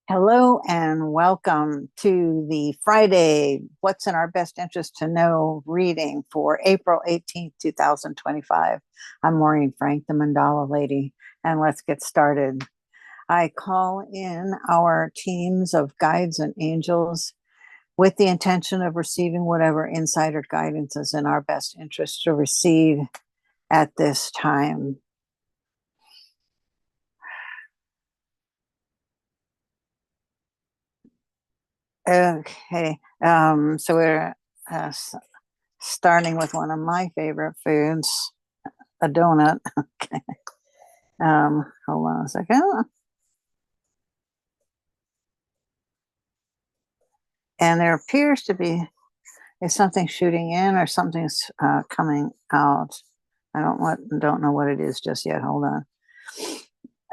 Hello and welcome to the Friday What's in Our Best Interest to Know reading for April 18th, 2025. I'm Maureen Frank, the Mandala Lady, and let's get started. I call in our teams of guides and angels with the intention of receiving whatever insight or guidance is in our best interest to receive at this time. Okay, so we're uh, starting with one of my favorite foods, a donut. Okay. Hold on a second. And there appears to be is something shooting in or something's coming out. I don't know what it is just yet. Hold on.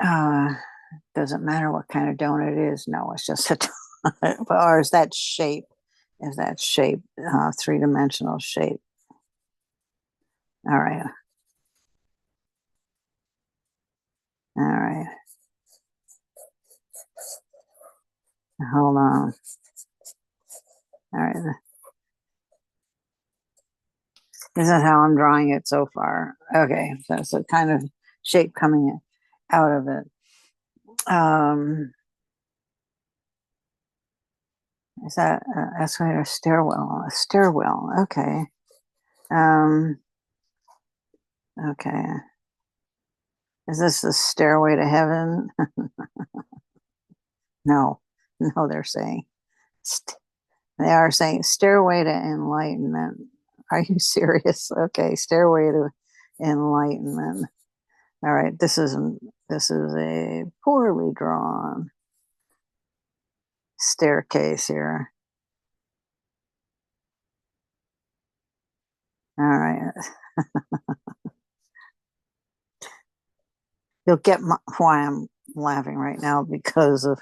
Uh, doesn't matter what kind of donut it is. No, it's just a donut. Or is that shape? Is that shape three-dimensional shape? All right. All right. Hold on. All right. This is how I'm drawing it so far. Okay, so it's a kind of shape coming out of it. Is that escalator, stairwell? A stairwell. Okay. Um, okay. Is this the stairway to heaven? No, no, st- they are saying stairway to enlightenment. Are you serious? Okay, stairway to enlightenment. All right, this is a poorly drawn staircase here. All right. You'll get why I'm laughing right now because of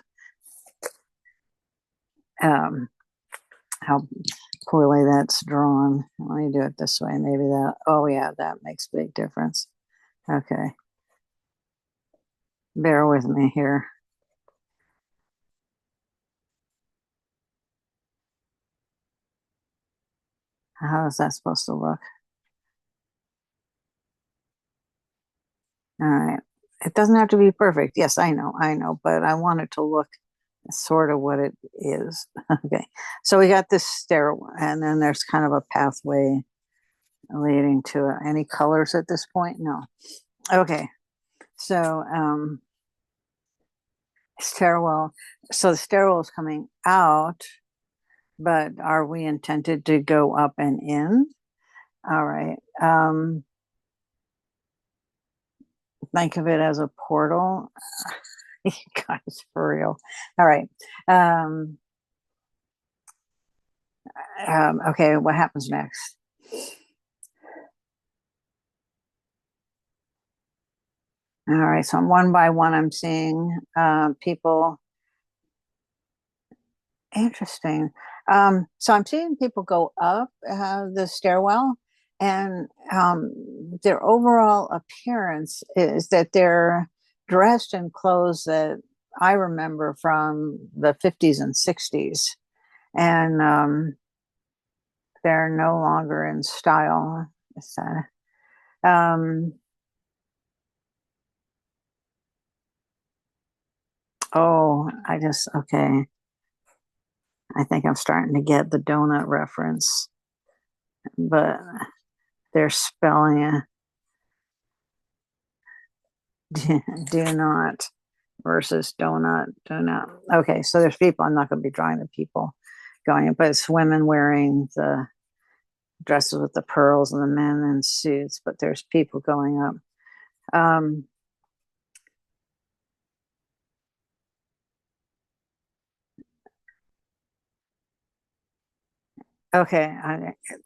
um, how poorly that's drawn. Let me do it this way. Maybe that, oh yeah, that makes a big difference. Okay. Bear with me here. How is that supposed to look? All right. It doesn't have to be perfect. Yes, I know, but I want it to look sort of what it is. Okay. So we got this stairwell, and then there's kind of a pathway leading to it. Any colors at this point? No. Okay. So stairwell. So the stairwell is coming out, but are we intended to go up and in? All right. Think of it as a portal. You guys, for real. All right. Um, okay, what happens next? All right, so one by one, I'm seeing people. Interesting. So I'm seeing people go up the stairwell, and their overall appearance is that they're dressed in clothes that I remember from the 50s and 60s, and they're no longer in style. So, um, oh, okay. I think I'm starting to get the donut reference, but they're spelling it. Do not versus donut, donut. Okay, so there's people. I'm not going to be drawing the people going, but it's women wearing the dresses with the pearls and the men in suits, but there's people going up. Um, okay,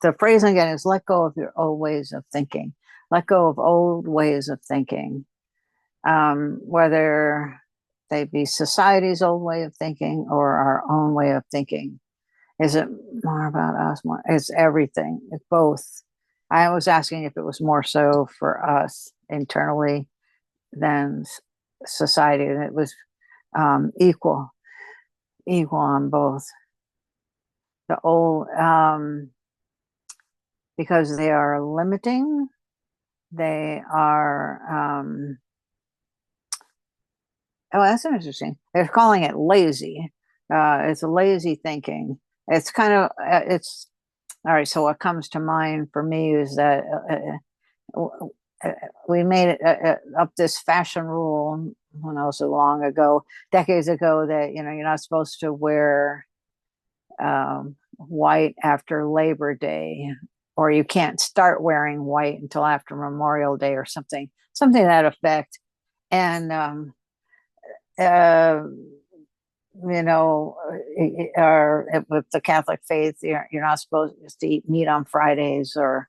the phrase again is let go of your old ways of thinking. Let go of old ways of thinking, whether they be society's old way of thinking or our own way of thinking. Is it more about us? More, it's everything. It's both. I was asking if it was more so for us internally than society, and it was equal. equal on both. The old, because they are limiting, they are, oh, that's interesting. They're calling it lazy. It's a lazy thinking. It's kind of, it's, all right. So what comes to mind for me is that we made it up this fashion rule when I was so long ago, decades ago, that you're not supposed to wear white after Labor Day, or you can't start wearing white until after Memorial Day, or something to that effect. And uh, or with the Catholic faith, you're not supposed to eat meat on Fridays, or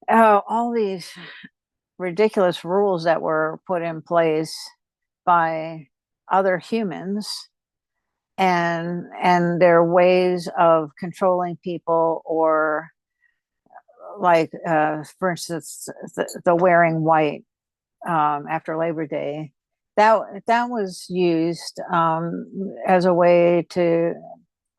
all these ridiculous rules that were put in place by other humans, and their ways of controlling people, or like for instance the wearing white after Labor Day, that was used as a way to,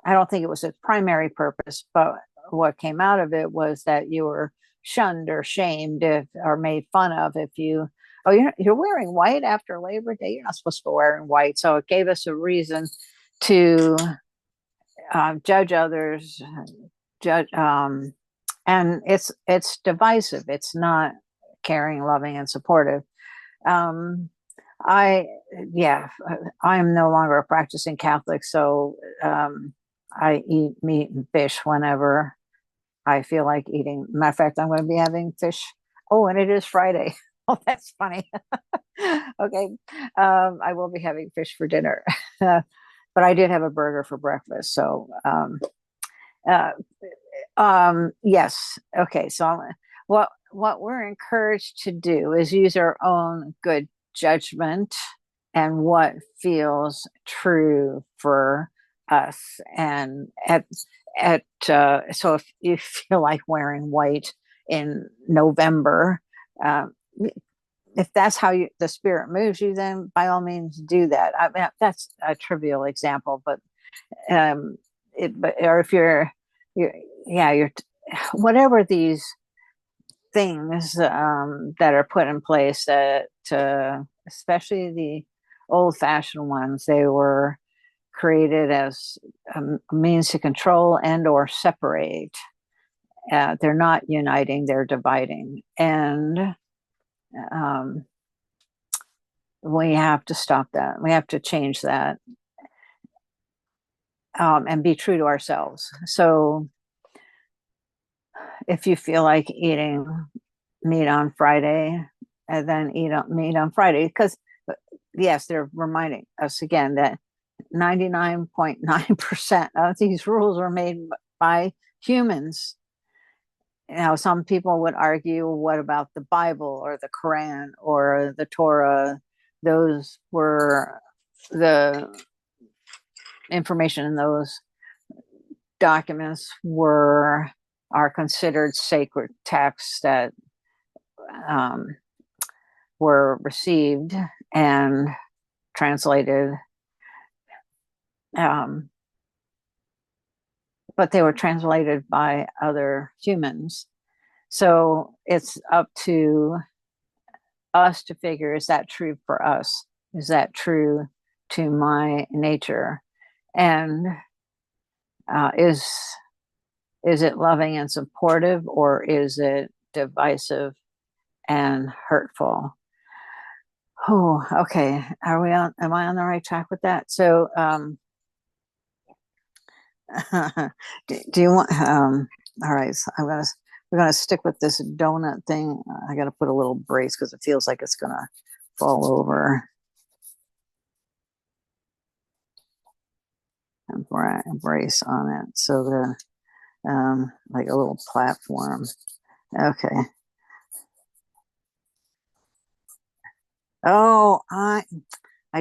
I don't think it was its primary purpose, but what came out of it was that you were shunned or shamed, if or made fun of, if you, oh, you're wearing white after Labor Day, you're not supposed to be wearing white. So it gave us a reason to judge others, judge, and it's divisive. It's not caring, loving, and supportive. Um, I yeah, I am no longer a practicing Catholic, so I eat meat and fish whenever I feel like eating. Matter of fact, I'm going to be having fish. Oh, and it is Friday. Oh, that's funny. Okay, I will be having fish for dinner, but I did have a burger for breakfast. So uh, yes. Okay. So what we're encouraged to do is use our own good judgment and what feels true for us. And so if you feel like wearing white in November, um, if that's how the spirit moves you, then by all means do that. I mean, that's a trivial example, but or if you're yeah, you're whatever these things that are put in place, that especially the old-fashioned ones, they were created as a means to control and or separate. They're not uniting, they're dividing, and um, we have to stop that. We have to change that, and be true to ourselves. So if you feel like eating meat on Friday, and then eat meat on Friday, because yes, they're reminding us again that 99.9% of these rules were made by humans. Now, some people would argue, what about the Bible or the Quran or the Torah? Those were the information in those documents are considered sacred texts that um, were received and translated, um, but they were translated by other humans. So it's up to us to figure, is that true for us? Is that true to my nature? And is it loving and supportive, or is it divisive and hurtful? Oh, okay. Am I on the right track with that? So, do you want, all right, so we're gonna stick with this donut thing. I gotta put a little brace because it feels like it's gonna fall over. And brace on it. So like a little platform. Okay. Oh, I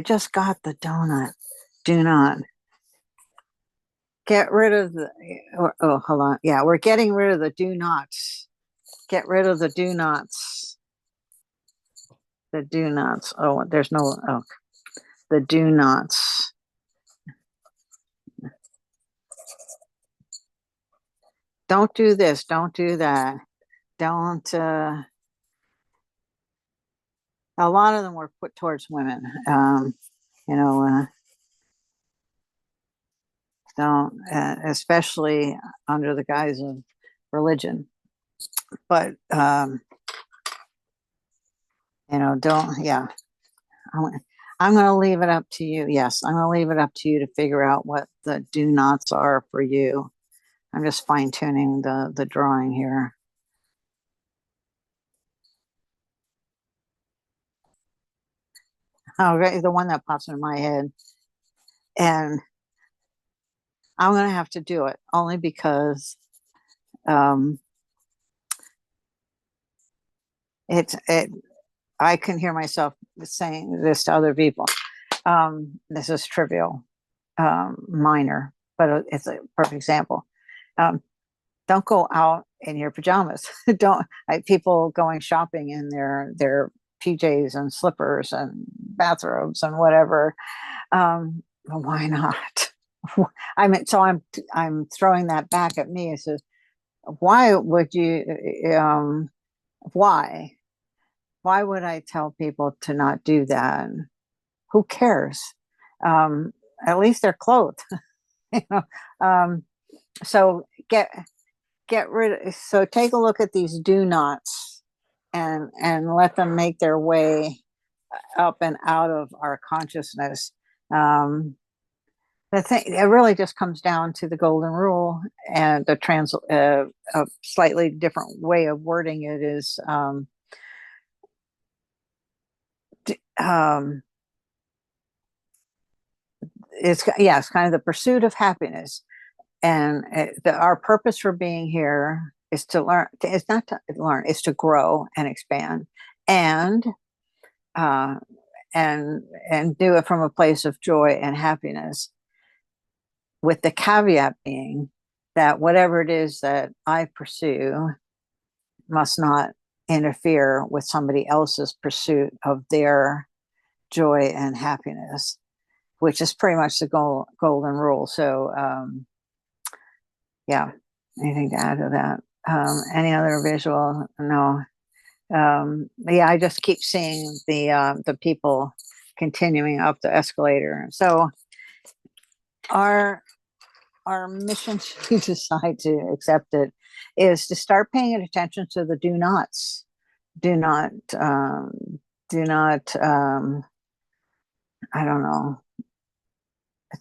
just got the donut. Do not get rid of the, oh, hold on. Yeah, we're getting rid of the do nots. Get rid of the do nots. The do nots. Oh, there's no, oh, the do nots. don't do this, don't do that, don't. A lot of them were put towards women. You know, don't, especially under the guise of religion. But don't. Yeah, I'm, I'm going to leave it up to you. Yes, I'm going to leave it up to you to figure out what the do nots are for you. I'm just fine tuning the drawing here. Okay, the one that pops into my head, and I'm going to have to do it only because um, it. I can hear myself saying this to other people. This is trivial, minor, but it's a perfect example. Um, don't go out in your pajamas. Don't people going shopping in their PJs and slippers and bathrobes and whatever. Well, why not? I mean, so I'm throwing that back at me. It says, why would you? Why? Why would I tell people to not do that? Who cares? Um, at least they're clothed. you know? So get rid of, so take a look at these do nots and let them make their way up and out of our consciousness. The thing, it really just comes down to the golden rule, and a slightly different way of wording it is um, it's kind of the pursuit of happiness, and our purpose for being here is to learn. It's not to learn; it's to grow and expand, and uh, and do it from a place of joy and happiness. With the caveat being that whatever it is that I pursue must not interfere with somebody else's pursuit of their joy and happiness, which is pretty much the golden rule. So, yeah, anything to add to that? Any other visual? No. Yeah, I just keep seeing the people continuing up the escalator. So our our mission, to decide to accept it, is to start paying attention to the do nots. Do not, do not, I don't know,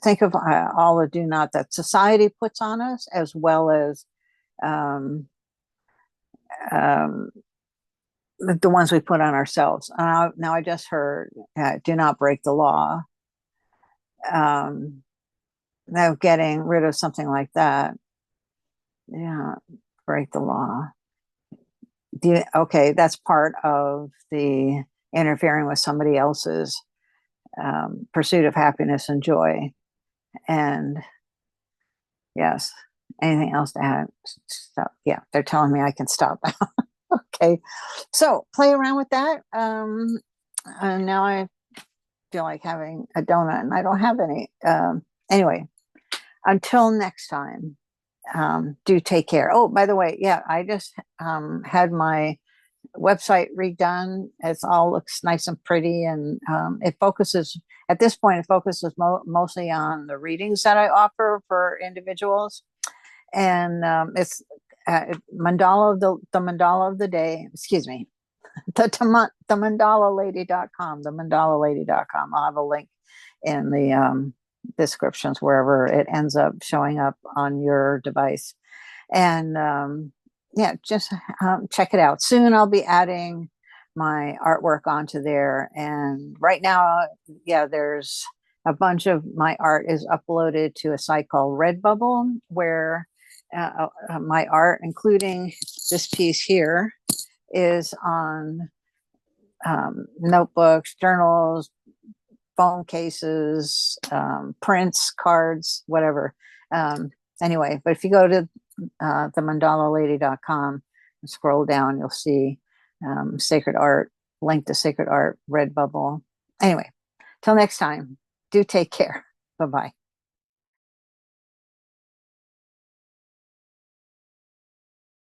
think of all the do not that society puts on us, as well as um, um, the ones we put on ourselves. Now, I just heard do not break the law. Now, getting rid of something like that, yeah, break the law. Okay, that's part of the interfering with somebody else's pursuit of happiness and joy. And yes, anything else to add? Stop. Yeah, they're telling me I can stop. Okay, so play around with that. And now I feel like having a donut, and I don't have any. Anyway, until next time, do take care. Oh, by the way, yeah, I just had my website redone. It all looks nice and pretty, and it focuses, at this point, it focuses mostly on the readings that I offer for individuals. And it's mandala, the mandala of the day, excuse me, the mandalalady.com, the mandalalady.com. I'll have a link in the descriptions wherever it ends up showing up on your device. And yeah, just check it out. Soon I'll be adding my artwork onto there. And right now, yeah, there's a bunch of my art is uploaded to a site called Redbubble, where my art, including this piece here, is on notebooks, journals, phone cases, prints, cards, whatever. Anyway, but if you go to the mandalalady.com and scroll down, you'll see sacred art, link to sacred art, Redbubble. Anyway, till next time, do take care. Bye bye.